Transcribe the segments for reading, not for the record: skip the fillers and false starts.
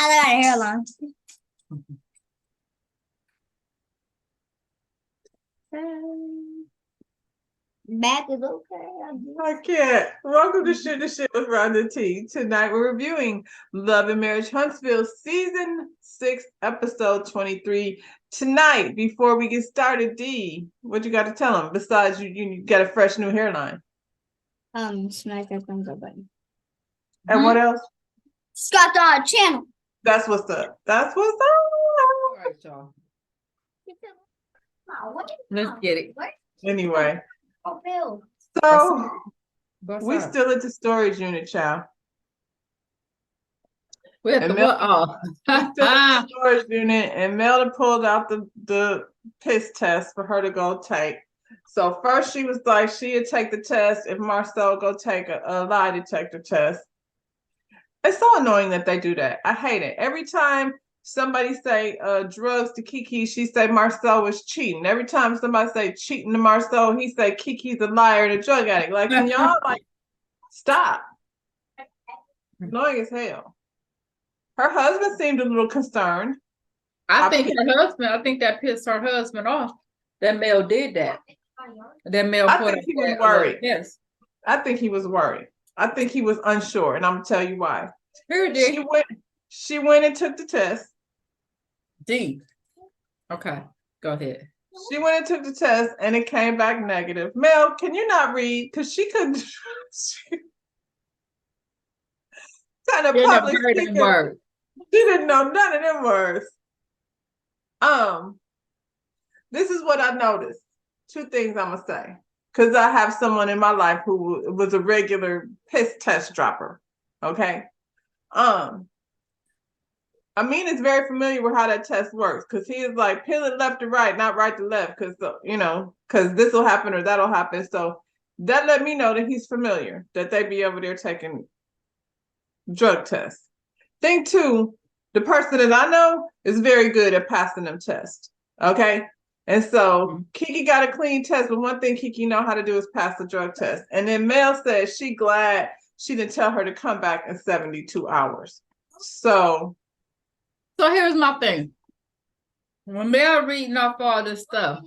got a hairline. Back is okay. I can't. Welcome to Shoot the Shit with Rhonda T. Tonight we're reviewing Love and Marriage Huntsville Season 6, Episode 23. Tonight, before we get started, D, what you got to tell them? Besides, you got a fresh new hairline. Smash that thumbs up button. And what else? Subscribe to our channel. That's what's up. That's what's up. All right, y'all. Let's get it. Anyway, Oh, Bill. so What's we up? still at the storage unit, child. We at the And what? Oh. We still at the storage unit, and Melda pulled out the piss test for her to go take. So first she was like she'd take the test if Marcel go take a lie detector test. It's so annoying that they do that. I hate it. Every time somebody say drugs to Kiki, she say Marcel was cheating. Every time somebody say cheating to Marcel, he say Kiki's a liar and a drug addict. Like, can y'all like stop? Annoying as hell. Her husband seemed a little concerned. I think that pissed her husband off. That Mel did that. That Mel I put think up he was that, worried. Yes. I think he was worried. I think he was unsure, and I'm gonna tell you why. Here it is. She went and took the test. D. Okay, go ahead. She went and took the test, and it came back negative. Mel, can you not read? Because she couldn't. She kind of public speaking. Word. She didn't know none of them words. This is what I noticed. Two things I'm gonna say, because I have someone in my life who was a regular piss test dropper. Okay. Amin is very familiar with how that test works, because he is like peel it left to right, not right to left, because because this will happen or that'll happen. So that let me know that he's familiar, that they be over there taking drug tests. Thing two, the person that I know is very good at passing them tests. Okay. And so Kiki got a clean test, but one thing Kiki know how to do is pass the drug test. And then Mel says she glad she didn't tell her to come back in 72 hours. So here's my thing. When Mel reading off all this stuff,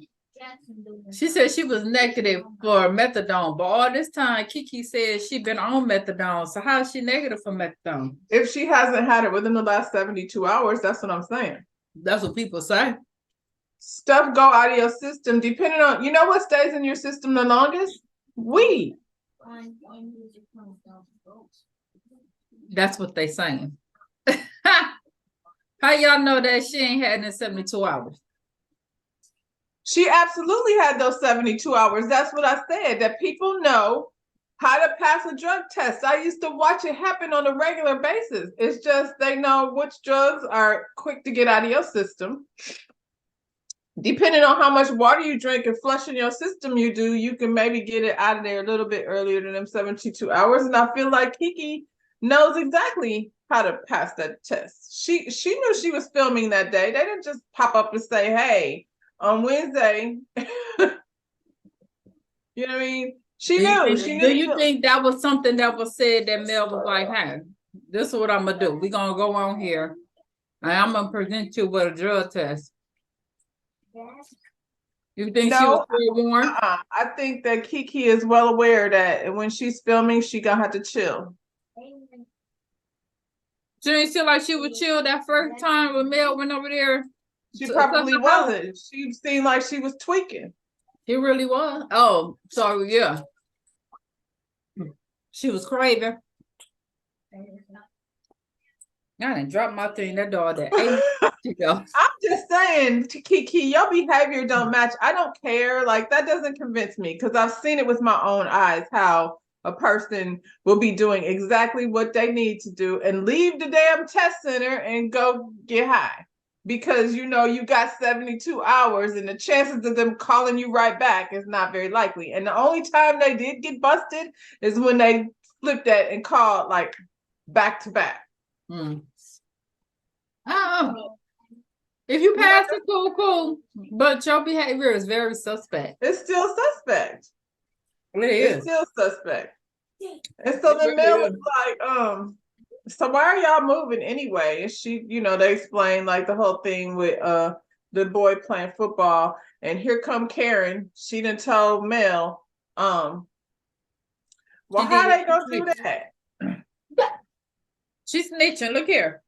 she said she was negative for methadone, but all this time Kiki said she been on methadone. So how is she negative for methadone? if she hasn't had it within the last 72 hours, that's what I'm saying. That's what people say. Stuff go out of your system depending on, you know what stays in your system the longest? Weed. That's what they saying. How y'all know that she ain't had it in 72 hours? She absolutely had those 72 hours. That's what I said, that people know how to pass a drug test. I used to watch it happen on a regular basis. It's just they know which drugs are quick to get out of your system. Depending on how much water you drink and flush in your system you do, you can maybe get it out of there a little bit earlier than them 72 hours. And I feel like Kiki knows exactly how to pass that test. She knew she was filming that day. They didn't just pop up and say, hey, on Wednesday. You know what I mean? She knew. Do you think that was something that was said that Mel was like, hey, this is what I'm going to do. We're going to go on here and I'm going to present you with a drug test. You think she was forewarned? I think that Kiki is well aware that when she's filming, she gonna have to chill. She didn't feel like she would chill that first time when Mel went over there. She probably wasn't. She seemed like she was tweaking. He really was. Oh, so yeah. She was craving. I didn't drop my thing. That dog that ate. I'm just saying, Kiki, your behavior don't match. I don't care. Like, that doesn't convince me, because I've seen it with my own eyes how a person will be doing exactly what they need to do and leave the damn test center and go get high. Because you got 72 hours and the chances of them calling you right back is not very likely. And the only time they did get busted is when they flipped that and called like back to back. If you pass it, cool. But your behavior is very suspect. It's still suspect. It is. It's still suspect. And so the Mel was like, So why are y'all moving anyway? And she, they explained like the whole thing with the boy playing football, and here come Karen. She done told Mel, well, how they gonna do that? She's snitching. Look here.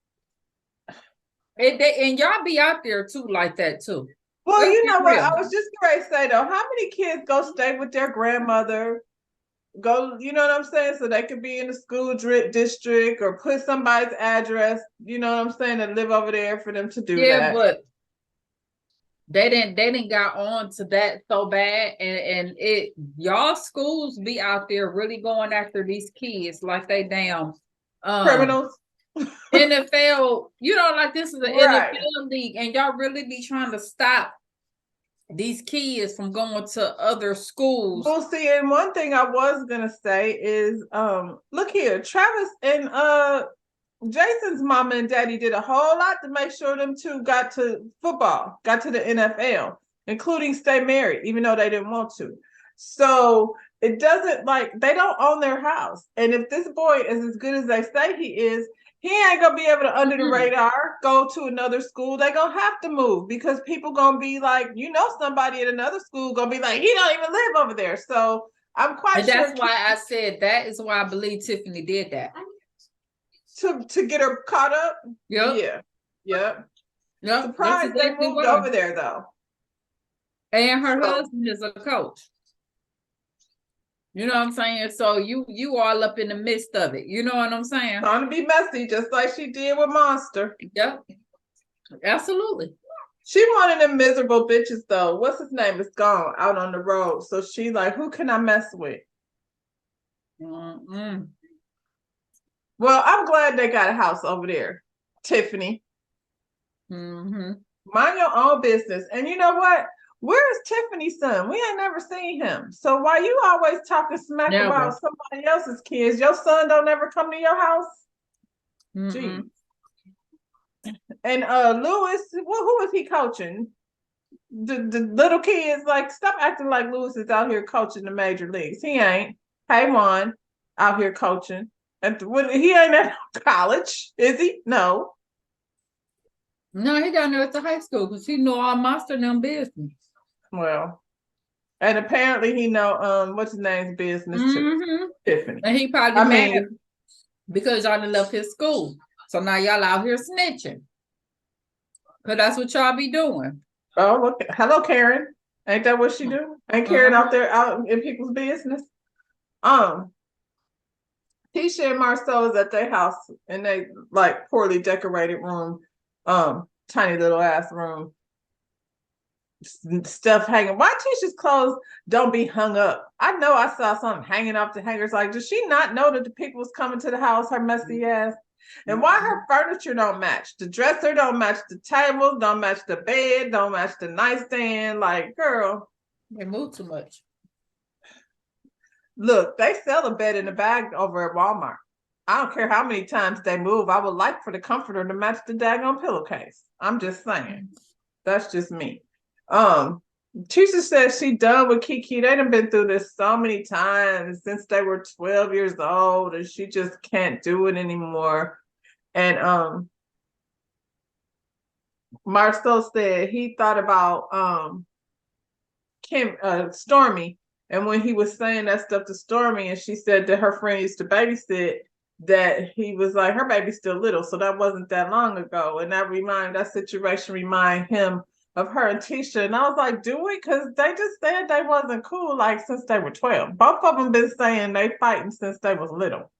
And y'all be out there too like that too. Well, Let's you be know what? real. I was just going to say though, how many kids go stay with their grandmother? Go, you know what I'm saying? So they could be in the school district or put somebody's address, you know what I'm saying, and live over there for them to do that. But they didn't got on to that so bad, and y'all schools be out there really going after these kids like they damn Criminals. NFL, like this is an Right. NFL league, and y'all really be trying to stop these kids from going to other schools. Well, see, and one thing I was gonna say is, look here, Travis and Jason's mama and daddy did a whole lot to make sure them two got to football, got to the NFL, including stay married, even though they didn't want to. So it doesn't, like, they don't own their house. And if this boy is as good as they say he is, he ain't gonna be able to under the radar go to another school. They gonna have to move because people gonna be like, somebody at another school gonna be like, he don't even live over there. So I'm quite sure. That's why I said that is why I believe Tiffany did that. To get her caught up. Yep. Yep. Surprised they moved over there though. And her husband is a coach. You know what I'm saying? So you all up in the midst of it. You know what I'm saying? Trying to be messy, just like she did with Monster. Yep. Absolutely. She one of them miserable bitches though. What's his name? Is gone out on the road. So she like, who can I mess with? Mm-mm. Well, I'm glad they got a house over there, Tiffany. Mm-hmm. Mind your own business. And you know what? Where's Tiffany's son? We ain't never seen him. So why you always talking smack about somebody else's kids? Your son don't ever come to your house? Gee. And Lewis, well, who is he coaching? The little kids, like, stop acting like Lewis is out here coaching the major leagues. He ain't. Hey, Juan, out here coaching. And he ain't at college, is he? No. No, he down there at the high school because he know all Monster and them business. Well, and apparently he know what's his name's business too. Tiffany. And he probably mad because y'all done left his school. So now y'all out here snitching. Because that's what y'all be doing. Oh, look. Hello, Karen. Ain't that what she do? Ain't Karen out there out in people's business? Tisha and Marcel is at their house in they like poorly decorated room, tiny little ass room. Stuff hanging. Why Tisha's clothes don't be hung up? I know I saw something hanging off the hangers. Like, does she not know that the people was coming to the house? Her messy ass. And why her furniture don't match? The dresser don't match the tables, don't match the bed, don't match the nightstand. Like, girl, they move too much. Look, they sell a bed in a bag over at Walmart. I don't care how many times they move. I would like for the comforter to match the daggone pillowcase. I'm just saying. That's just me. Tisha says she done with Kiki. They done been through this so many times since they were 12 years old, and she just can't do it anymore. And Marcel said he thought about Stormy, and when he was saying that stuff to Stormy, and she said that her friend used to babysit, that he was like, her baby's still little, so that wasn't that long ago. And that situation remind him of her and Tisha. And I was like, do we? Because they just said they wasn't cool like since they were 12. Both of them been saying they fighting since they was little.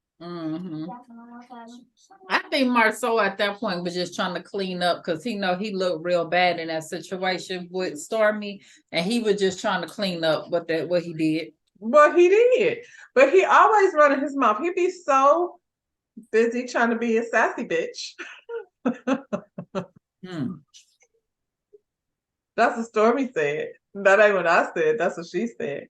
I think Marceau at that point was just trying to clean up because he looked real bad in that situation with Stormy, and he was just trying to clean up what he did. Well, he did, but he always running his mouth. He be so busy trying to be a sassy bitch. That's what Stormy said. That ain't what I said. That's what she said.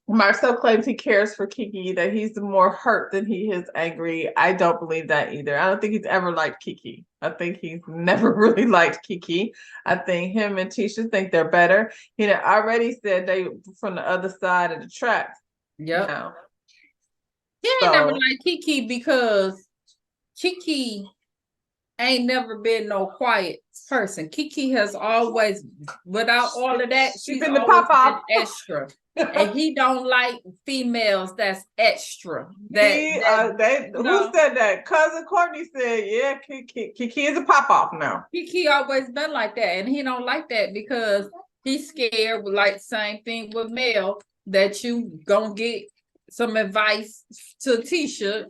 Marcel claims he cares for Kiki, that he's more hurt than he is angry. I don't believe that either. I don't think he's ever liked Kiki. I think he's never really liked Kiki. I think him and Tisha think they're better. He already said they from the other side of the tracks. Yep. He ain't never So liked Kiki because Kiki ain't never been no quiet person. Kiki has always, without all of that, she she's been the always pop off. been extra. And he don't like females that's extra. Who said that? Cousin Courtney said, yeah, Kiki is a pop off now. Kiki always been like that, and he don't like that because he's scared. Like same thing with Mel, that you gonna get some advice to Tisha,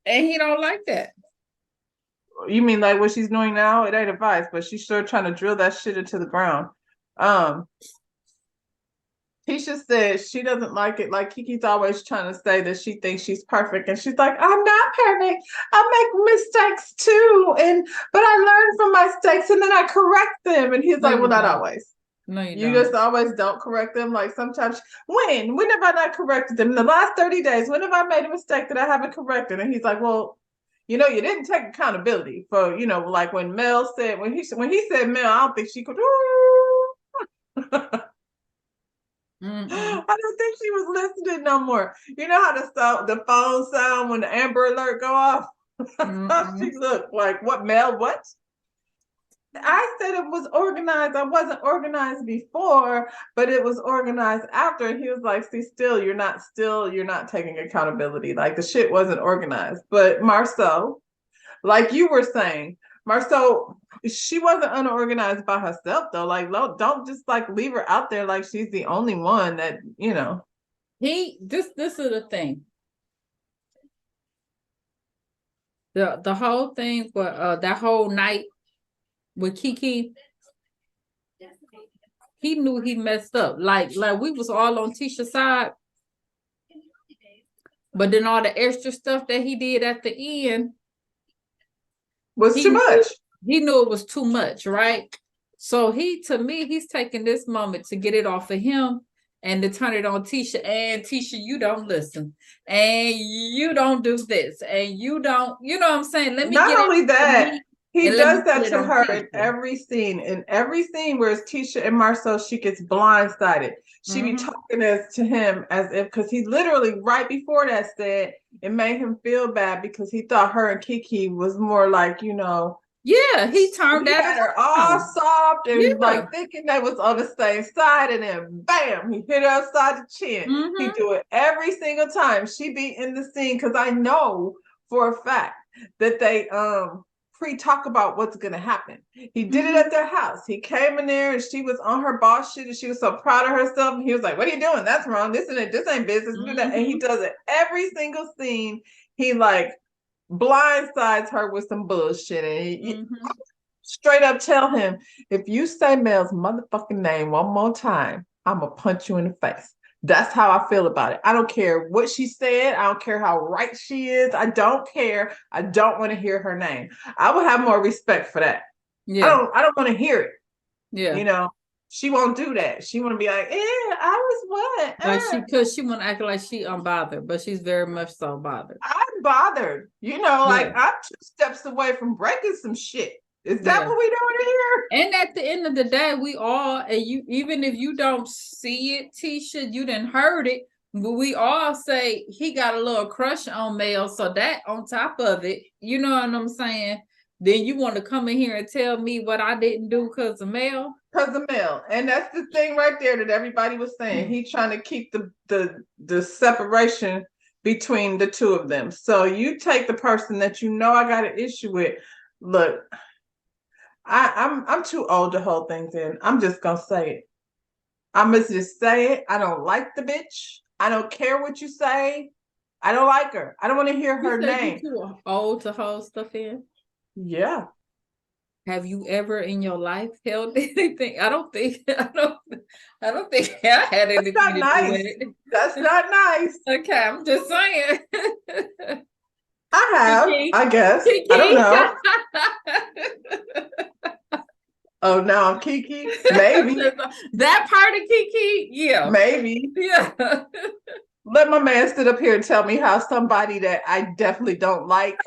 and he don't like that. You mean like what she's doing now? It ain't advice, but she's sure trying to drill that shit into the ground. Tisha said she doesn't like it. Like Kiki's always trying to say that she thinks she's perfect, and she's like, "I'm not perfect. I make mistakes too, but I learn from my mistakes and then I correct them." And he's like, "Well, not always. No, you just always don't correct them. Like sometimes, when have I not corrected them in the last 30 days? When have I made a mistake that I haven't corrected?" And he's like, "Well, you didn't take accountability for, like when Mel said when he said Mel, I don't think she could." I don't think she was listening no more. You know how the phone sound when the Amber Alert go off? She looked like, "What, Mel? What?" I said it was organized. I wasn't organized before, but it was organized after. And he was like, "See, you're not taking accountability. Like the shit wasn't organized." But Marceau, like you were saying, Marceau, she wasn't unorganized by herself though. Like, don't just like leave her out there like she's the only one that. This is the thing. The whole thing for that whole night with Kiki, he knew he messed up. Like we was all on Tisha's side, but then all the extra stuff that he did at the end was too much. He knew it was too much, right? So he's taking this moment to get it off of him and to turn it on Tisha. And Tisha, you don't listen, and you don't do this, and you don't. You know what I'm saying? Let me Not get only that. He does that to her Tisha. in every scene. In every scene where it's Tisha and Marceau, she gets blindsided. She be talking to him as if, because he literally right before that said it made him feel bad because he thought her and Kiki was more like, Yeah, he turned that had her all soft and like thinking they was on the same side, and then bam, he hit her upside the chin. He do it every single time. She be in the scene because I know for a fact that they pre-talk about what's gonna happen. He did it at their house. He came in there and she was on her boss shit and she was so proud of herself. And he was like, "What are you doing? That's wrong. This ain't business." And he does it every single scene. He like blindsides her with some bullshit and straight up tell him, "If you say Mel's motherfucking name one more time, I'm gonna punch you in the face." That's how I feel about it. I don't care what she said. I don't care how right she is. I don't care. I don't want to hear her name. I would have more respect for that. Yeah. I don't want to hear it. Yeah. She won't do that. She want to be like, I was what? Like she want to act like she unbothered, but she's very much so bothered. I'm bothered. Like I'm 2 steps away from breaking some shit. Is that what we doing here? And at the end of the day, we all, and you, even if you don't see it, Tisha, you didn't heard it, but we all say he got a little crush on Mel. So that on top of it, you know what I'm saying? Then you want to come in here and tell me what I didn't do because of Mel? Because of Mel. And that's the thing right there that everybody was saying. He trying to keep the separation between the two of them. So you take the person that I got an issue with. Look, I'm too old to hold things in. I'm just gonna say it. I'm gonna just say it. I don't like the bitch. I don't care what you say. I don't like her. I don't want to hear her name. You too old to hold stuff in? Yeah. Have you ever in your life held anything? I don't think I had anything to do with it. That's not nice. Okay, I'm just saying. I have, Kiki. I guess. Kiki. I don't know. Oh, now I'm Kiki? Maybe. That part of Kiki? Yeah. Maybe. Yeah. Let my man sit up here and tell me how somebody that I definitely don't like,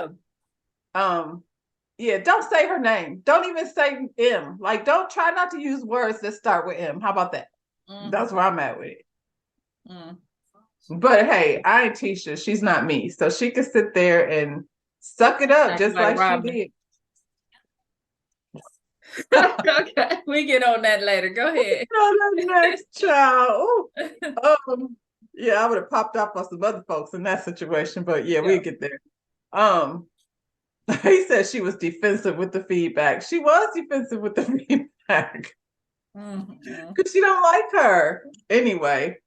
yeah, don't say her name. Don't even say M. Like, don't try not to use words that start with M. How about that? That's where I'm at with it. But hey, I ain't Tisha. She's not me. So she could sit there and suck it up Act just like like Robin. she did. Okay, we get on that later. Go ahead. The next child. Yeah, I would have popped off on some other folks in that situation, but yeah, we'll get there. He said she was defensive with the feedback. She was defensive with the feedback because she don't like her. Anyway,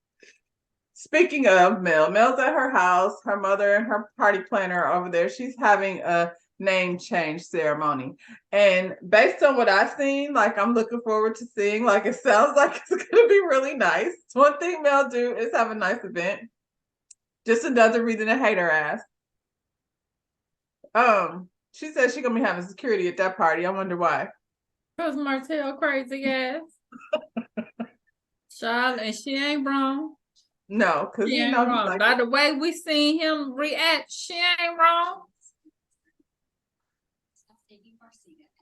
speaking of Mel's at her house. Her mother and her party planner are over there. She's having a name change ceremony. And based on what I've seen, like I'm looking forward to seeing, like it sounds like it's gonna be really nice. One thing Mel do is have a nice event. Just another reason to hate her ass. She said she's gonna be having security at that party. I wonder why. Because Martell crazy ass. Child, and she ain't wrong. No, because She you ain't know wrong. like, By the way we seen him react, she ain't wrong.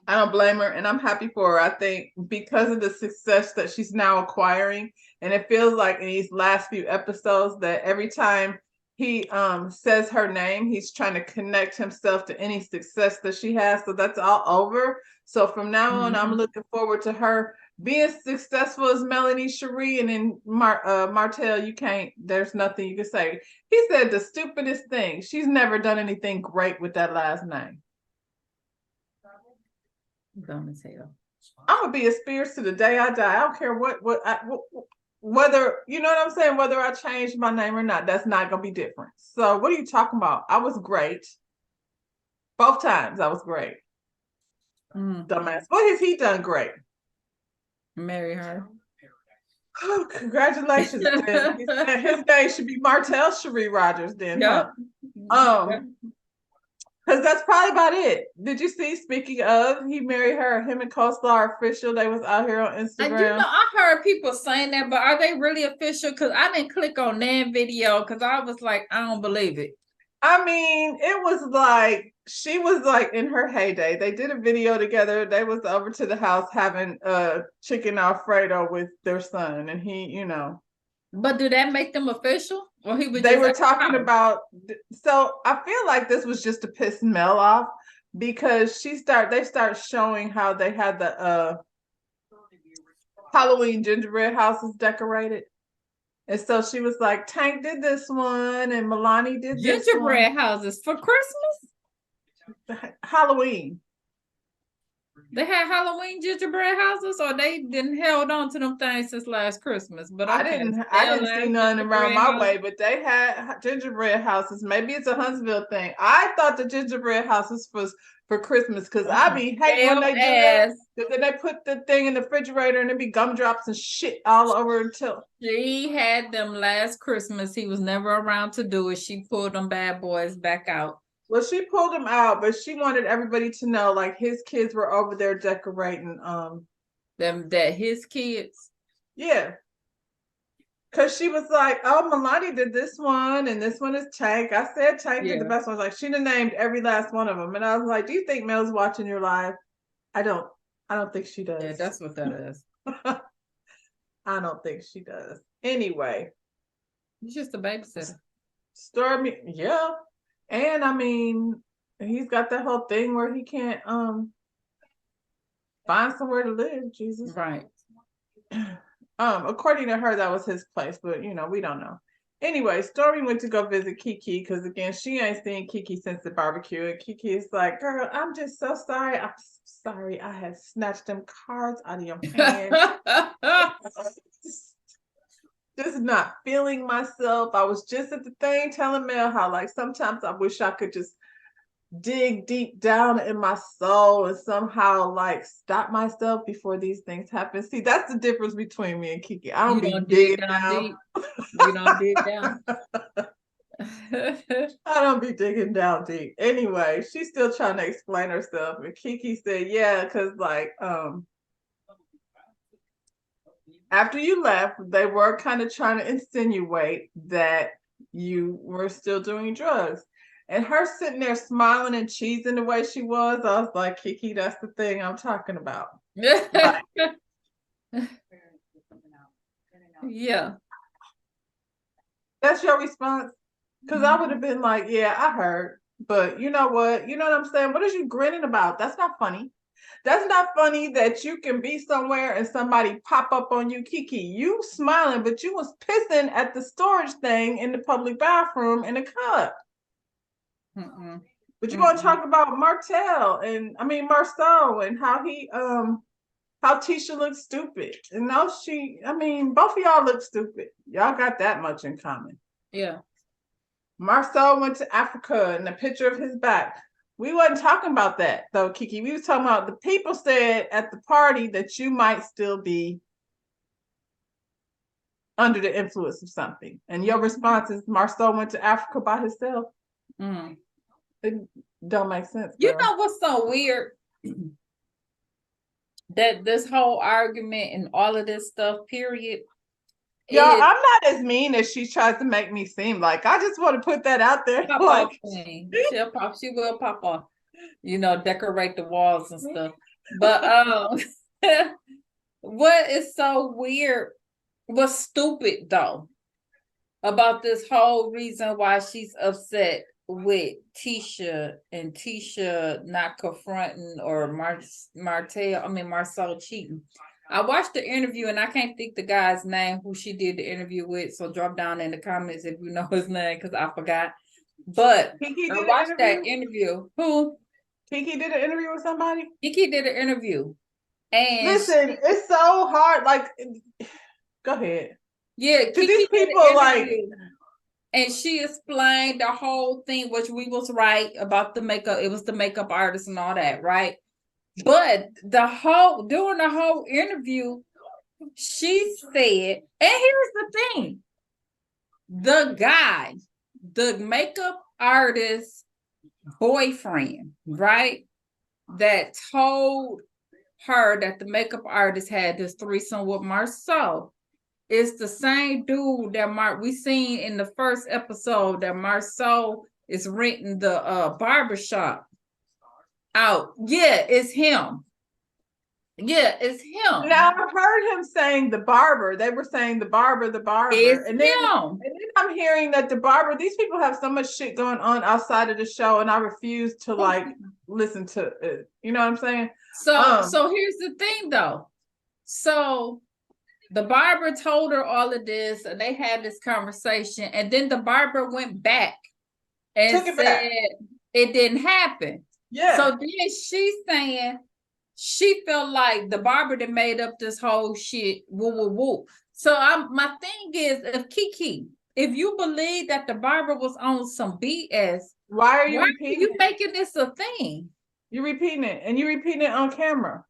I don't blame her, and I'm happy for her. I think because of the success that she's now acquiring, and it feels like in these last few episodes that every time he says her name, he's trying to connect himself to any success that she has. So that's all over. So from now on, I'm looking forward to her being successful as Melanie Cherie, and then Martell. There's nothing you can say. He said the stupidest thing. She's never done anything great with that last name. Dumb as hell. I'm gonna be a Spears to the day I die. I don't care whether you know what I'm saying. Whether I change my name or not, that's not gonna be different. So what are you talking about? I was great both times. I was great. Dumbass. What has he done great? Marry her. Oh, congratulations. Then. His name should be Martell Cherie Rogers. Then, Yep. Because that's probably about it. Did you see? Speaking of, he married her. Him and Co-Star are official. They was out here on Instagram. You know, I heard people saying that, but are they really official? Because I didn't click on that video because I was like, I don't believe it. I mean, it was like she was like in her heyday. They did a video together. They was over to the house having chicken Alfredo with their son, and he, you know. But do that make them official? Or he was they just were talking about. So I feel like this was just to piss Mel off because they start showing how they had the Halloween gingerbread houses decorated. And so she was like, Tank did this one and Milani did this gingerbread one. houses for Christmas? Halloween. They had Halloween gingerbread houses, or they didn't held on to them things since last Christmas. But I didn't see none around my way, but they had gingerbread houses. Maybe it's a Huntsville thing. I thought the gingerbread houses was for Christmas because I be hate when they do that. Because then they put the thing in the refrigerator and there be gumdrops and shit all over until. She had them last Christmas. He was never around to do it. She pulled them bad boys back out. Well, she pulled them out, but she wanted everybody to know, like his kids were over there decorating. That his kids. Yeah. Cause she was like, "Oh, Milani did this one, and this one is Tank." I said Tank did the best one. Like she done named every last one of them, and I was like, "Do you think Mel's watching your live?" I don't think she does. Yeah, that's what that is. I don't think she does. Anyway, he's just a babysitter. Stormy, yeah. And I mean, he's got that whole thing where he can't find somewhere to live. Jesus, right? According to her, that was his place, but you know, we don't know. Anyway, Stormy went to go visit Kiki because again, she ain't seen Kiki since the barbecue. And Kiki is like, "Girl, I'm just so sorry. I'm so sorry. I had snatched them cards out of your hand." Just not feeling myself. I was just at the thing telling Mel how like sometimes I wish I could just dig deep down in my soul and somehow like stop myself before these things happen. See, that's the difference between me and Kiki. I don't be digging down deep. You don't dig down. I don't be digging down deep. Anyway, she's still trying to explain herself. And Kiki said, yeah, because like after you left, they were kind of trying to insinuate that you were still doing drugs. And her sitting there smiling and cheesing the way she was, I was like, Kiki, that's the thing I'm talking about. Like, yeah. That's your response? Because I would have been like, yeah, I heard. But you know what? You know what I'm saying? What is you grinning about? That's not funny. That's not funny that you can be somewhere and somebody pop up on you, Kiki. You smiling, but you was pissing at the storage thing in the public bathroom in a cup. Mm-mm. But you're gonna talk about Marcel and Marceau and how Tisha looks stupid. And no, both of y'all look stupid. Y'all got that much in common. Yeah. Marcel went to Africa and the picture of his back. We wasn't talking about that though, Kiki. We was talking about the people said at the party that you might still be under the influence of something. And your response is Marcel went to Africa by himself. Mm. It don't make sense. You Girl. know what's so weird? That this whole argument and all of this stuff, period. Y'all, I'm not as mean as she tries to make me seem like. I just want to put that out there. Pop Like, off she will pop off, decorate the walls and stuff. But what is so weird, what's stupid though, about this whole reason why she's upset with Tisha and Tisha not confronting or Marcel cheating. I watched the interview and I can't think the guy's name who she did the interview with. So drop down in the comments if you know his name because I forgot. But I watched that interview. Who? Kiki did an interview with somebody? Kiki did an interview. And listen, it's so hard. Like, go ahead. Yeah, to these people, like, and she explained the whole thing, which we was right about the makeup. It was the makeup artist and all that, right? But during the whole interview, she said, and here's the thing: the makeup artist boyfriend, right? That told her that the makeup artist had this threesome with Marceau. It's the same dude that we seen in the first episode that Marceau is renting the barbershop out. Yeah, it's him. Yeah, it's him. Now I've heard him saying the barber. They were saying the barber. It's and then him. I'm hearing that the barber, these people have so much shit going on outside of the show, and I refuse to listen to it. You know what I'm saying? So here's the thing though. So the barber told her all of this, and they had this conversation, and then the barber went back and said it didn't happen. Yeah. So then she's saying she felt like the barber that made up this whole shit. Woo. So my thing is, if you believe that the barber was on some BS, why are you making this a thing? You're repeating it, and you're repeating it on camera.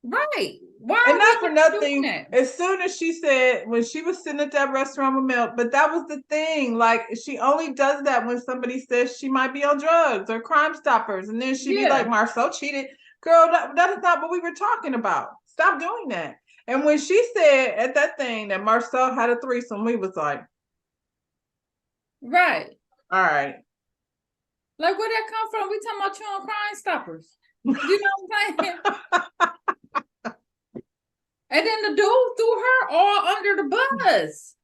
Right. Why? And not for nothing. As soon as she said, when she was sitting at that restaurant with Mel, but that was the thing. Like, she only does that when somebody says she might be on drugs or Crime Stoppers, and then she'd be like, Marceau cheated. Girl, that is not what we were talking about. Stop doing that. And when she said at that thing that Marceau had a threesome, we was like, right. All right. Like, where that come from? We talking about you on Crime Stoppers. You know what I'm saying? And then the dude threw her all under the bus.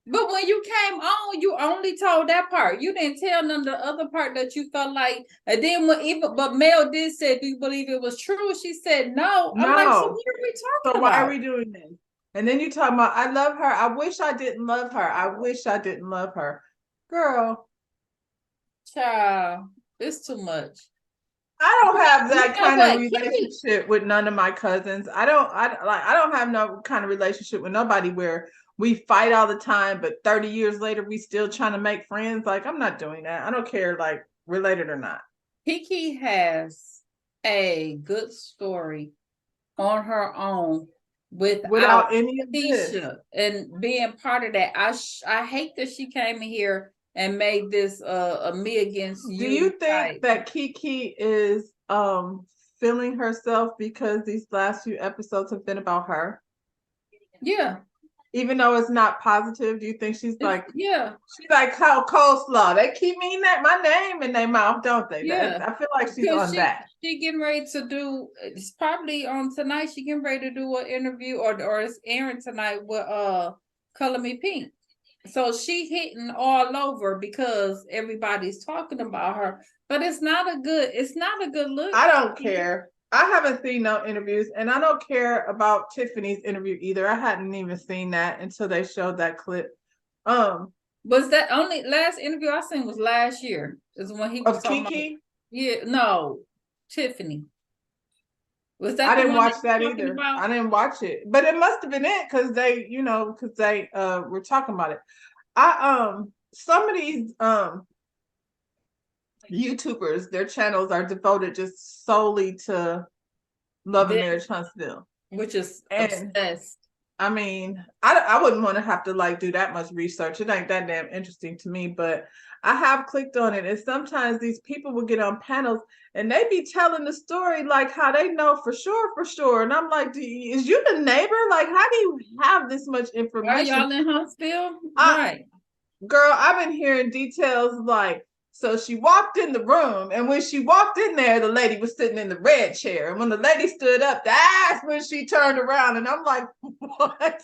But when you came on, you only told that part. You didn't tell none of the other part that you felt like. And then but Mel did say, "Do you believe it was true?" She said, "No." I'm like, so what are we talking about? So why are we doing this? And then you talking about, I love her. I wish I didn't love her. I wish I didn't love her. Girl. Child, it's too much. I don't have that kind of relationship with none of my cousins. I don't have no kind of relationship with nobody where we fight all the time, but 30 years later we still trying to make friends. Like, I'm not doing that. I don't care, like, related or not. Kiki has a good story on her own without any of Tisha and being part of that. I hate that she came in here and made this a me against you. Do you think that Kiki is feeling herself because these last few episodes have been about her? Yeah. Even though it's not positive, do you think she's like, yeah, she's like coleslaw? They keep me my name in their mouth, don't they? Yeah, I feel like she's on that. She getting ready to do. It's probably on tonight. She getting ready to do an interview, or it's airing tonight with Color Me Pink. So she hitting all over because everybody's talking about her. But it's not a good look. I don't care. I haven't seen no interviews, and I don't care about Tiffany's interview either. I hadn't even seen that until they showed that clip. Was that only last interview I seen was last year? Is when he was Of talking Kiki? no, Tiffany. Was that I the didn't one watch that talking either. about? I didn't watch it, but it must have been it because they were talking about it. Some of these YouTubers, their channels are devoted just solely to Love and Marriage Huntsville, which is and obsessed. I mean, I wouldn't want to have to like do that much research. It ain't that damn interesting to me, but I have clicked on it, and sometimes these people will get on panels and they be telling the story like how they know for sure. And I'm like, is you the neighbor? Like, how do you have this much information? Are y'all in Huntsville? Right. Girl, I've been hearing details like, so she walked in the room, and when she walked in there, the lady was sitting in the red chair. And when the lady stood up, that's when she turned around. And I'm like, what?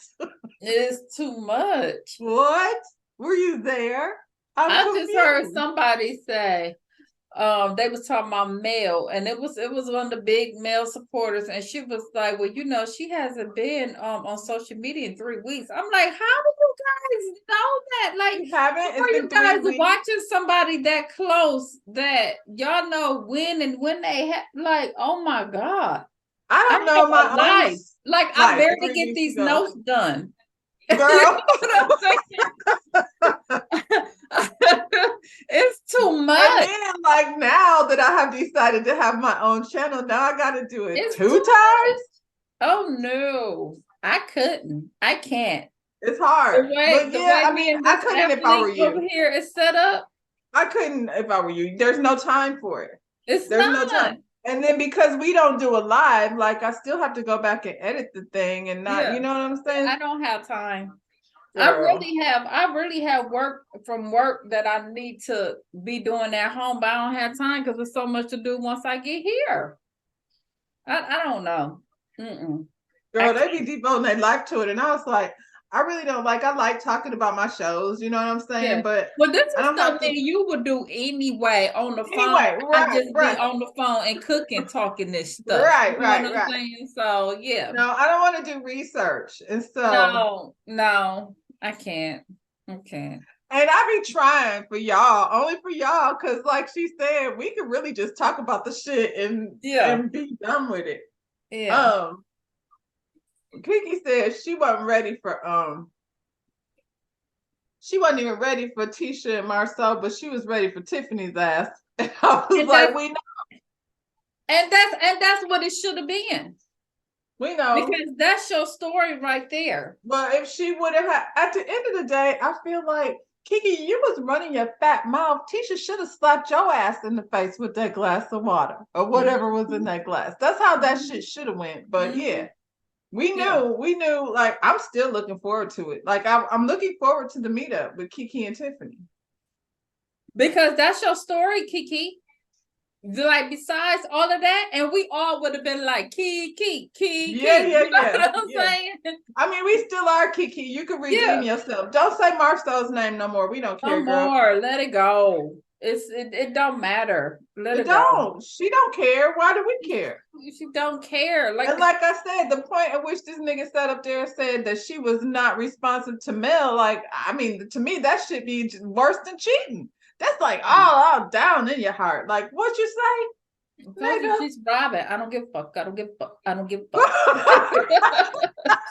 It's too much. What? Were you there? I just heard somebody say, they was talking about male, and it was one of the big male supporters, and she was like, well, you know, she hasn't been on social media in 3 weeks. I'm like, how do you guys know that? Like, you haven't? are you guys watching somebody that close that y'all know when they have, like, oh my God. I don't know my life. Like, I barely get these notes done. Girl. It's too much. And then, like, now that I have decided to have my own channel, now I got to do it two times. Oh no, I couldn't. I can't. It's hard. But yeah, I mean, I couldn't if I were you. Over here is set up. I couldn't if I were you. There's no time for it. There's no time. And then because we don't do a live, like I still have to go back and edit the thing and not, you know what I'm saying? I don't have time. Girl. I really have work that I need to be doing at home, but I don't have time because there's so much to do once I get here. I don't know. Girl, they be devoting their life to it. And I was like, I really don't like, I like talking about my shows, you know what I'm saying? Yeah. But this is something you would do anyway on the phone. Right, I just be on the phone and cooking, talking this stuff. Right, you know what I'm saying? So yeah. No, I don't want to do research. And so no, I can't. Okay. And I be trying for y'all, only for y'all, because like she said, we could really just talk about the shit and be done with it. Yeah. Kiki said she wasn't ready for she wasn't even ready for Tisha and Marcel, but she was ready for Tiffany's ass. And I was like, we know. And that's what it should have been. We know. Because that's your story right there. But if she would have had, at the end of the day, I feel like, Kiki, you was running your fat mouth. Tisha should have slapped your ass in the face with that glass of water or whatever was in that glass. That's how that shit should have went. But yeah. We knew, like, I'm still looking forward to it. Like, I'm looking forward to the meetup with Kiki and Tiffany. Because that's your story, Kiki. Like, besides all of that, and we all would have been like, Kiki. Yeah. You know what I'm saying? I mean, we still are Kiki. You can redeem yourself. Don't say Marcel's name no more. We don't care, girl. No more. Let it go. It don't matter. Let it go. She don't care. Why do we care? She don't care. Like, and like I said, the point at which this nigga sat up there and said that she was not responsive to Mel, like, I mean, to me, that should be worse than cheating. That's like all down in your heart. Like, what you say? She's robbing. I don't give a fuck. I don't give a fuck.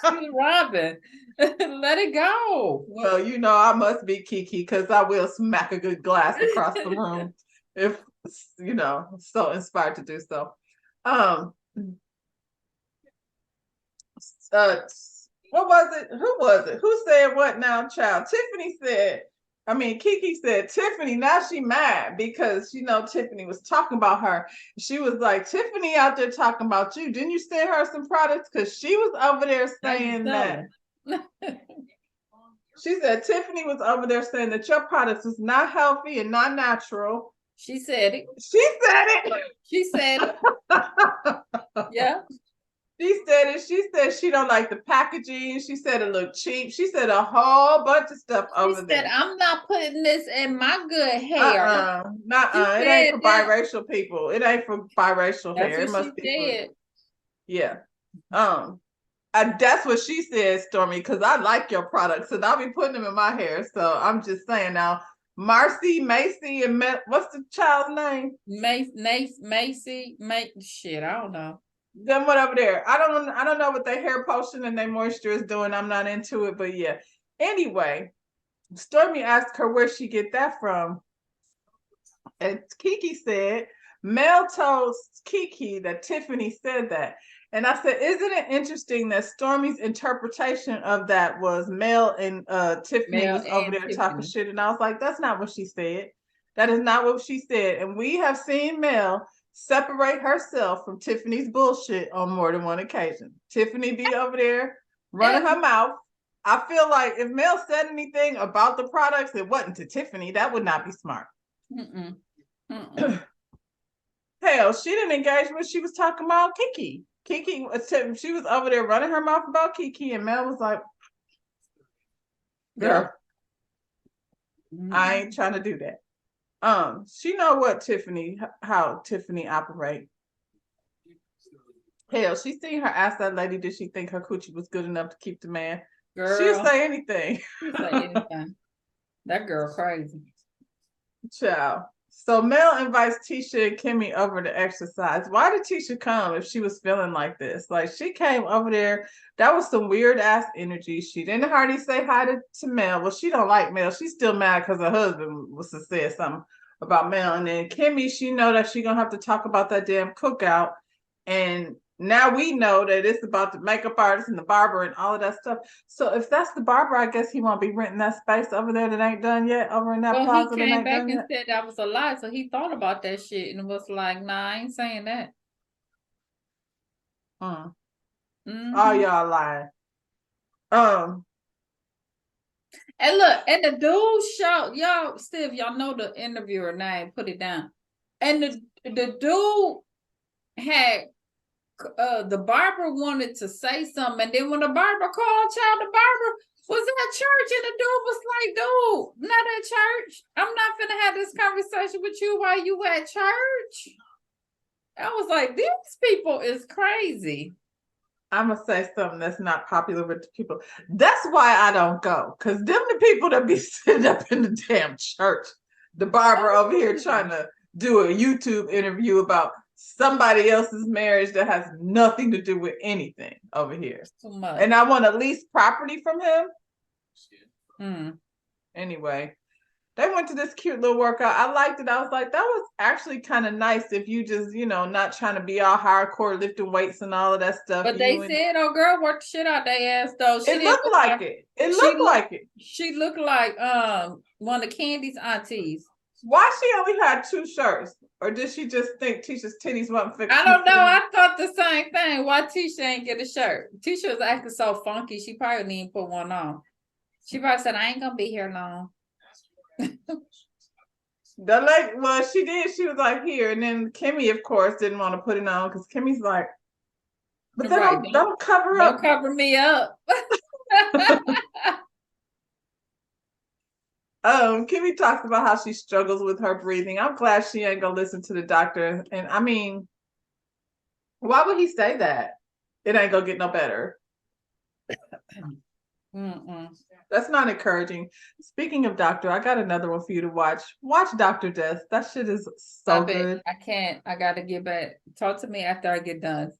She's robbing. Let it go. Well, you know, I must be Kiki because I will smack a good glass across the room if, you know, so inspired to do so. What was it? Who was it? Who said what now, child? Kiki said, Tiffany, now she mad because, you know, Tiffany was talking about her. She was like, Tiffany out there talking about you. Didn't you send her some products? Because she was over there saying that. She said, Tiffany was over there saying that your products was not healthy and not natural. She said it. She said it. She said it. Yeah. She said it. She said she don't like the packaging. She said it looked cheap. She said a whole bunch of stuff She over said, there. I'm not putting this in my good hair. It ain't for biracial people. It ain't for biracial hair. It must be for, yeah. That's what she said, Stormy, because I like your products and I'll be putting them in my hair. So I'm just saying now, Marcy, Macy, and what's the child's name? Macy, shit, I don't know. Them what over there. I don't know what their hair potion and their moisture is doing. I'm not into it, but yeah. Anyway, Stormy asked her where she get that from. And Kiki said, Mel told Kiki that Tiffany said that. And I said, isn't it interesting that Stormy's interpretation of that was Mel and Tiffany was over there talking shit? And I was like, that's not what she said. That is not what she said. And we have seen Mel separate herself from Tiffany's bullshit on more than one occasion. Tiffany be over there running her mouth. I feel like if Mel said anything about the products, it wasn't to Tiffany. That would not be smart. Hell, she didn't engage when she was talking about Kiki. Kiki, she was over there running her mouth about Kiki, and Mel was like, girl, I ain't trying to do that. She know how Tiffany operate. Hell, she seen her ask that lady, did she think her coochie was good enough to keep the man? Girl, she'll say anything. That girl crazy. Child. So Mel invites Tisha and Kimmy over to exercise. Why did Tisha come if she was feeling like this? Like, she came over there. That was some weird ass energy. She didn't hardly say hi to Mel. Well, she don't like Mel. She's still mad because her husband was to say something about Mel. And then Kimmy, she know that she gonna have to talk about that damn cookout. And now we know that it's about the makeup artist and the barber and all of that stuff. So if that's the barber, I guess he won't be renting that space over there that ain't done yet, over in that plaza. He came back and said that was a lie. So he thought about that shit and was like, nah, I ain't saying that. All y'all lying. And look, and the dude show y'all, Steve, y'all know the interviewer name, put it down. And the dude had the barber wanted to say something, and then when the barber called, the barber was at church, and the dude was like, dude, not at church. I'm not finna have this conversation with you while you at church. I was like, these people is crazy. I'm gonna say something that's not popular with the people. That's why I don't go, because them the people that be sitting up in the damn church. The barber over here trying to do a YouTube interview about somebody else's marriage that has nothing to do with anything over here. And I want to lease property from him. Anyway, they went to this cute little workout. I liked it. I was like, that was actually kind of nice if you just, not trying to be all hardcore lifting weights and all of that stuff. But they said, oh, girl, work the shit out their ass, though. It looked like it. It looked like it. She looked like one of Candy's aunties. Why she only had 2 shirts? Or did she just think Tisha's titties wasn't fixed? I don't know. I thought the same thing. Why Tisha ain't get a shirt? Tisha was acting so funky. She probably didn't even put one on. She probably said, I ain't going to be here long. She did. She was like, here. And then Kimmy, of course, didn't want to put it on because Kimmy's like, but don't cover up. Don't cover me up. Kimmy talks about how she struggles with her breathing. I'm glad she ain't gonna listen to the doctor. And I mean, why would he say that? It ain't gonna get no better. That's not encouraging. Speaking of doctor, I got another one for you to watch. Watch Dr. Death. That shit is so good. I can't. I gotta get back. Talk to me after I get done.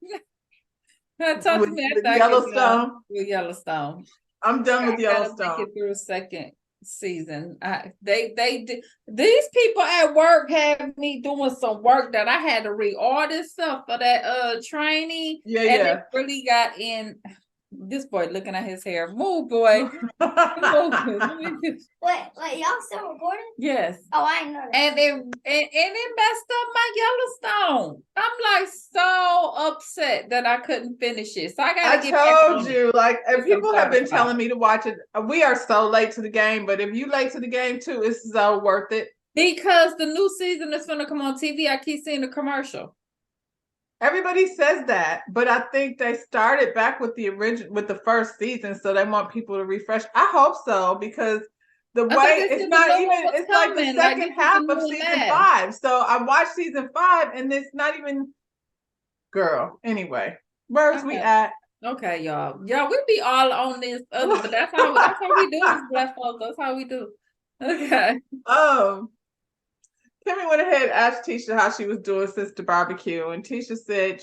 Talk to me after I get done with Yellowstone. I'm done with Yellowstone. Make it through a second season. These people at work have me doing some work that I had to read all this stuff for that training. It really got in. This boy looking at his hair. Move, boy. Wait, y'all still recording? Yes. Oh, I know that. And it messed up my Yellowstone. I'm like so upset that I couldn't finish it. So I gotta get back on it. I told you, and people have been telling me to watch it. We are so late to the game, but if you late to the game too, it's so worth it. Because the new season is gonna come on TV. I keep seeing the commercial. Everybody says that, but I think they started back with the original, with the first season, so they want people to refresh. I hope so, because the I thought way they it's said the not new one even, was it's like the coming, like second this is half the of new season last. 5. So I watched season 5 and it's not even, girl. Anyway, where's we Okay. at? Okay, y'all. Y'all, we be all on this other, but that's how we do as black folks. That's how we do. Okay. Kimmy went ahead and asked Tisha how she was doing since the barbecue, and Tisha said,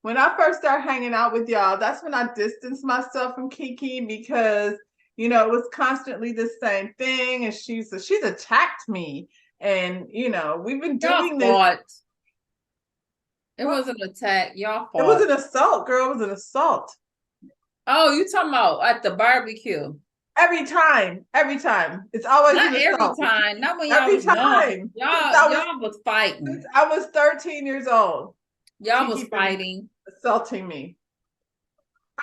when I first started hanging out with y'all, that's when I distanced myself from Kiki because it was constantly the same thing, and she's attacked me, and we've been Y'all doing this. fought. It was an attack. Y'all fought. It was an assault, girl. It was an assault. Oh, you talking about at the barbecue? Every time. It's always Not an every assault. time. Not when y'all Every was young. time. Y'all was fighting. Since I was 13 years old. Y'all Kiki was fighting. assaulting me.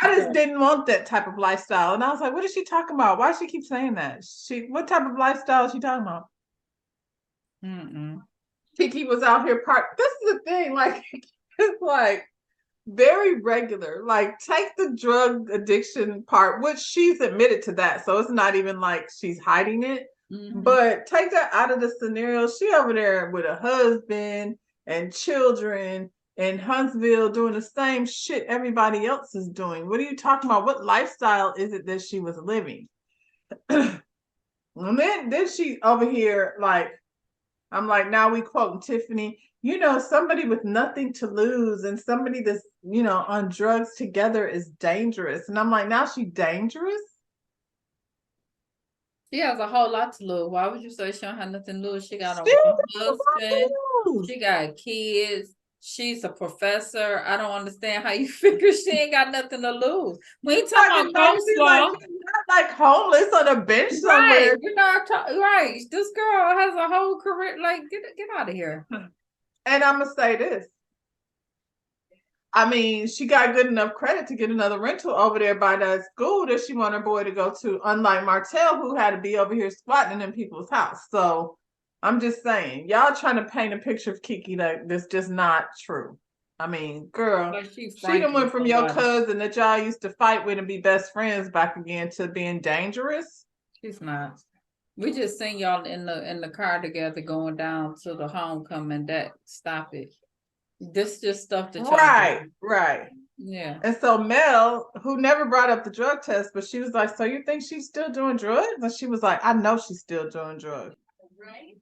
I just didn't want that type of lifestyle. And I was like, what is she talking about? Why does she keep saying that? What type of lifestyle is she talking about? Kiki was out here this is the thing, like it's like very regular. Like, take the drug addiction part, which she's admitted to that. So it's not even like she's hiding it. But take that out of the scenario. She over there with a husband and children in Huntsville doing the same shit everybody else is doing. What are you talking about? What lifestyle is it that she was living? And then she over here, like, I'm like, now we quoting Tiffany, somebody with nothing to lose and somebody that's, on drugs together is dangerous. And I'm like, now she dangerous? She has a whole lot to lose. Why would you say she don't have nothing to lose? She got a husband. She got kids. She's a professor. I don't understand how you figure she ain't got nothing to lose. We ain't talking about coleslaw. She's not like homeless on a bench somewhere. Right. You're not right. This girl has a whole career. Like, get out of here. And I'm gonna say this. I mean, she got good enough credit to get another rental over there by that school that she wanted her boy to go to, unlike Martell, who had to be over here squatting in people's house. So I'm just saying, y'all trying to paint a picture of Kiki that's just not true. I mean, girl, she done went from your cousin that y'all used to fight with and be best friends back again to being dangerous. She's not. We just seen y'all in the car together going down to the homecoming. Stop it. This just stuff that y'all right. Yeah. And so Mel, who never brought up the drug test, but she was like, so you think she's still doing drugs? And she was like, I know she's still doing drugs. Right.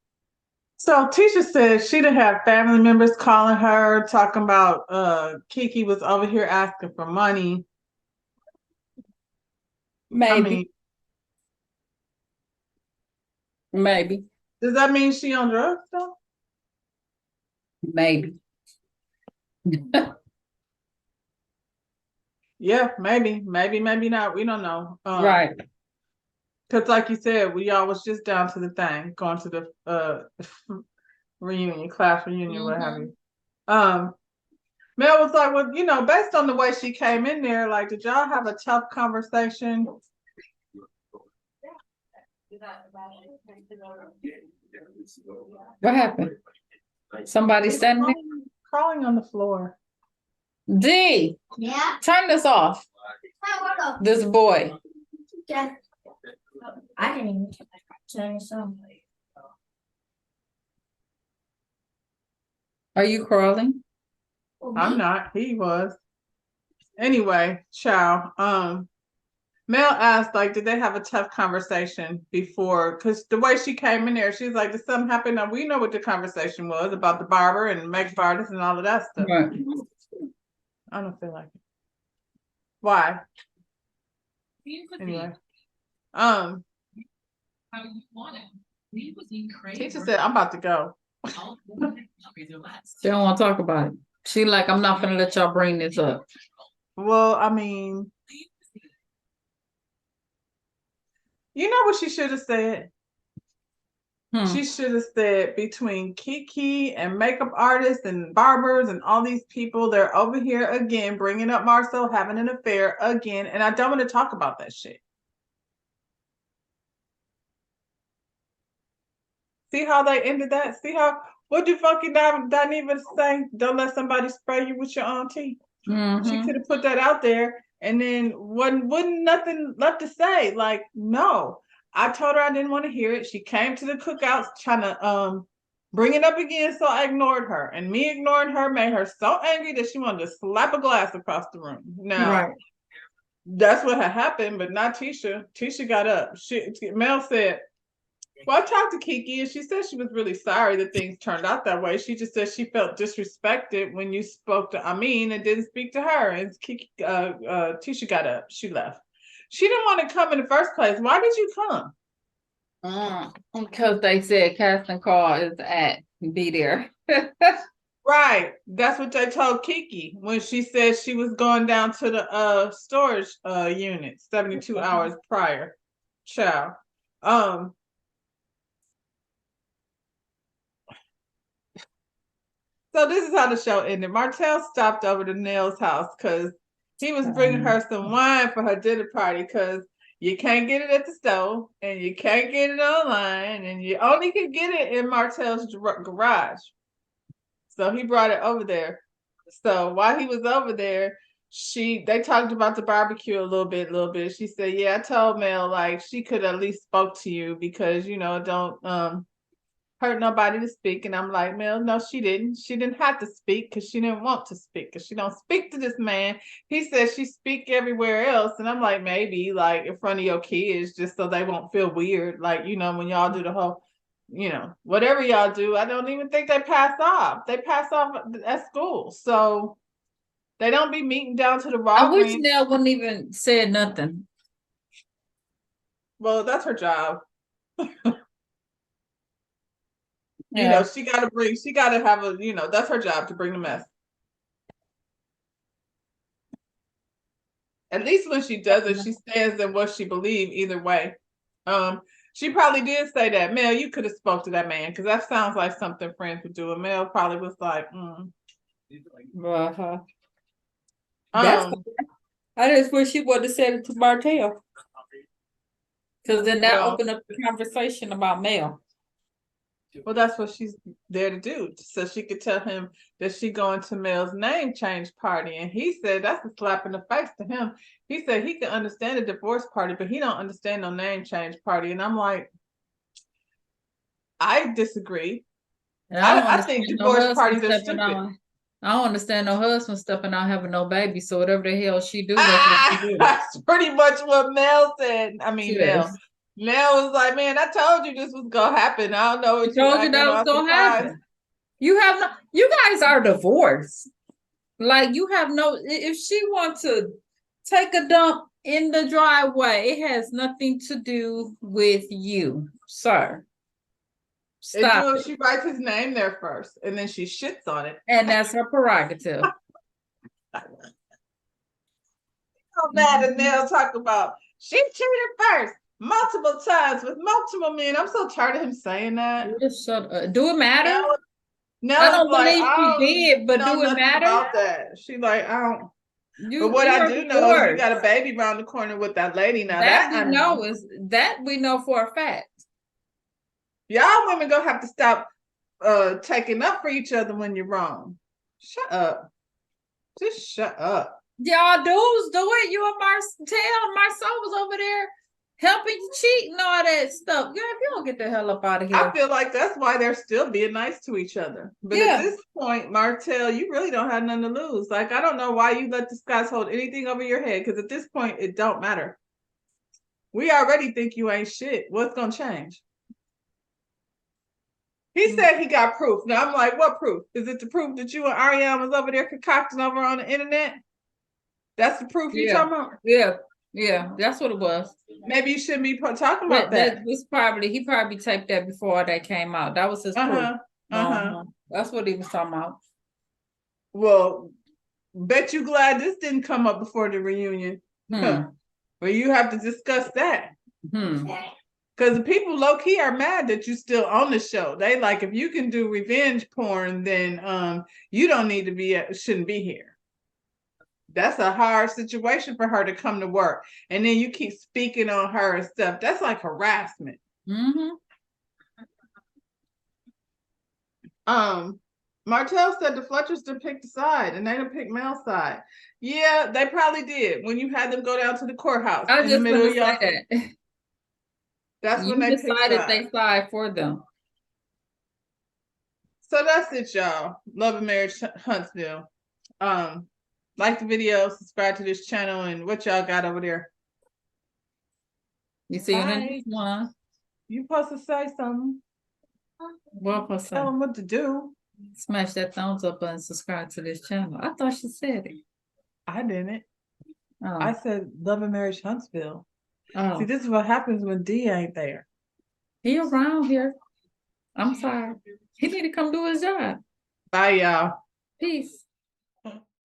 So Tisha said she didn't have family members calling her, talking about Kiki was over here asking for money. Maybe. Maybe. Does that mean she on drugs though? Maybe. Yeah, maybe not. We don't know. Right. Because like you said, we all was just down to the thing, going to the class reunion, what have you. Mel was like, well, based on the way she came in there, like, did y'all have a tough conversation? What happened? Somebody standing there? Crawling on the floor. D. Yeah. Turn this off. This boy. Yeah. I didn't even turn this on. Are you crawling? I'm not. He was. Anyway, ciao. Mel asked, like, did they have a tough conversation before? Because the way she came in there, she was like, did something happen? Now, we know what the conversation was about the barber and makeup artist and all of that stuff. Right. I don't feel like it. Why? Anyway. How you want it. Teacher said, I'm about to go. She don't want to talk about it. She like, I'm not gonna let y'all bring this up. Well, I mean, you know what she should have said? She should have said, between Kiki and makeup artists and barbers and all these people, they're over here again, bringing up Marcel having an affair again. And I don't want to talk about that shit. See how they ended that? See how What do fucking Dineva say? Don't let somebody spray you with your own tea. She Mhm. could have put that out there, and then wasn't nothing left to say. Like, no, I told her I didn't want to hear it. She came to the cookouts trying to bring it up again, so I ignored her. And me ignoring her made her so angry that she wanted to slap a glass across the room. Now, Right. that's what had happened, but not Tisha. Tisha got up. Mel said, well, I talked to Kiki and she said she was really sorry that things turned out that way. She just said she felt disrespected when you spoke to Amin and didn't speak to her. And Kiki, Tisha got up. She left. She didn't want to come in the first place. Why did you come? Because they said casting call is at be there. Right. That's what they told Kiki when she said she was going down to the storage unit 72 hours prior. Child. So this is how the show ended. Martell stopped over to Nell's house because he was bringing her some wine for her dinner party because you can't get it at the store and you can't get it online and you only can get it in Martell's garage. So he brought it over there. So while he was over there, they talked about the barbecue a little bit. She said, yeah, I told Mel like she could at least spoke to you because don't hurt nobody to speak. And I'm like, Mel, no, she didn't. She didn't have to speak because she didn't want to speak because she don't speak to this man. He says she speak everywhere else. And I'm like, maybe like in front of your kids, just so they won't feel weird. Like, when y'all do the whole, whatever y'all do, I don't even think they pass off. They pass off at school. So they don't be meeting down to the raw. I wish Nell wouldn't even said nothing. Well, that's her job. Yeah. She got to have that's her job to bring the mess. At least when she does it, she stands in what she believes either way. She probably did say that. Mel, you could have spoke to that man because that sounds like something friends would do. And Mel probably was like, I just wish she would have said it to Martell. Because then that opened up the conversation about Mel. Well, that's what she's there to do. So she could tell him that she going to Mel's name change party. And he said that's a slap in the face to him. He said he can understand a divorce party, but he don't understand no name change party. And I'm like, I disagree. I think divorce parties are stupid. I don't understand no husband stepping out having no baby. So whatever the hell she do, that's what she do. That's pretty much what Mel said. I mean, yes. Mel was like, man, I told you this was gonna happen. I don't know what you told you that was gonna happen. You guys are divorced. Like you have if she wants to take a dump in the driveway, it has nothing to do with you, sir. Stop it. She writes his name there first and then she shits on it. And that's her prerogative. So mad at Nell talk about she cheated first multiple times with multiple men. I'm so tired of him saying that. Do it matter? No, I don't believe she did, but do it matter? About that. She like, I don't. But what I do know is you got a baby around the corner with that lady now. That we know for a fact. Y'all women gonna have to stop taking up for each other when you're wrong. Shut up. Just shut up. Y'all dudes do it. You and Marcel was over there helping you cheat and all that stuff. Girl, if you don't get the hell up out of here. I feel like that's why they're still being nice to each other. But at this point, Martell, you really don't have nothing to lose. Like, I don't know why you let this guy hold anything over your head, because at this point, it don't matter. We already think you ain't shit. What's gonna change? He said he got proof. Now I'm like, what proof? Is it the proof that you and Ariane was over there concocting over on the internet? That's the proof you talking about? Yeah, that's what it was. Maybe you shouldn't be talking about that. He probably typed that before that came out. That was his proof. That's what he was talking about. Well, bet you glad this didn't come up before the reunion. Well, you have to discuss that. Because the people low-key are mad that you still on the show. They like, if you can do revenge porn, then you don't need to shouldn't be here. That's a hard situation for her to come to work. And then you keep speaking on her and stuff. That's like harassment. Martell said the Fletchers done picked a side and they done picked Mel's side. Yeah, they probably did when you had them go down to the courthouse I in the just middle gonna of y'all. say that. That's You when they picked decided sides. they side for them. So that's it, y'all. Love and Marriage Huntsville. Like the video, subscribe to this channel, and what y'all got over there. You see you in the Bye. next one. You supposed to say something. Welcome, Tell them what to do. smash that thumbs up and subscribe to this channel. I thought she said it. I didn't. Oh, I said Love and Marriage Huntsville. oh. See, this is what happens when D ain't there. He around here. I'm sorry. He need to come do his job. Bye, y'all. Peace.